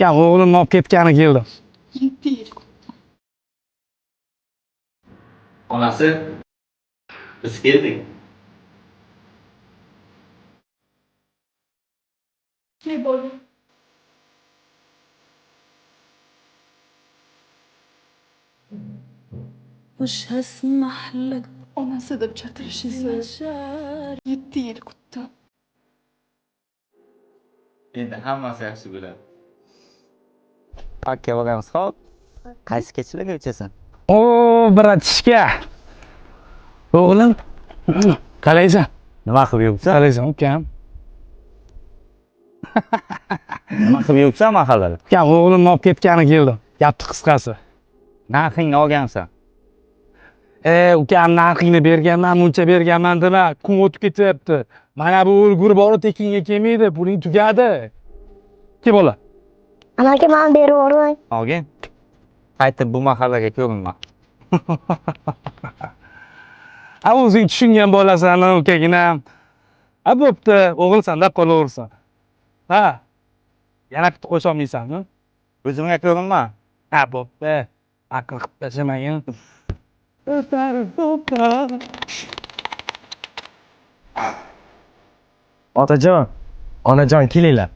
Ya oğlum olib ketgani keldim. Onasi, biz keldik. Ne bo'ldi? مش هسمح لك Onasi deb chaqirishingizni 7 yil kutdim. Endi hammasi yaxshi bo'ladi. Aka bo'lamiz, xo'p. Qaysi kechilarga uchasan? O, bratishka. O'g'lim, qalaysan? Nima qilib yuribsan? Qalaysan, ukam? Nima qilib yuribsan mahallada? Ya o'g'lim olib ketgani keldim. Gapni qisqasi. Narxingni olgansan. Ukam narxingni berganman, muncha berganman dema, kun o'tib ketyapti. Mana bu ulgurib borib tekinga kelmaydi, puling tugadi. Kim bo'la? Amaga men berib yuboray. Olgin. Qaytib bu mahallaga ko'rinma. A o'zing tushungan bo'lasan, ukaginam. A bo'pti, o'g'ilsan deb qolaversan. Ha. Yana bitta qo'sha olmaysanmi? O'zimga ko'rinma. Ha, bo'pti. Aql qilib tashamagin. Otajon, onajon kelinglar.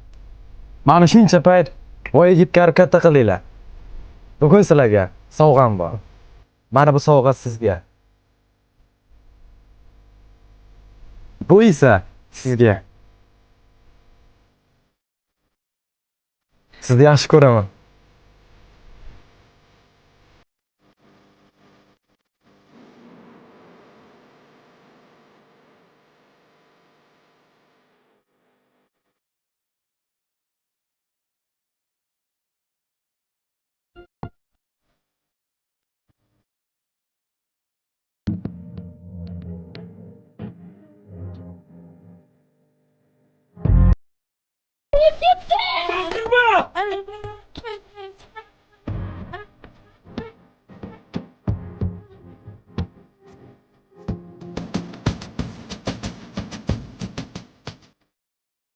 Mana shuncha payt voy yigitga katta qilinglar. Bugun sizlarga sovg'am bor. Mana bu sovg'a sizga. Bu esa sizga. Sizni yaxshi ko'raman.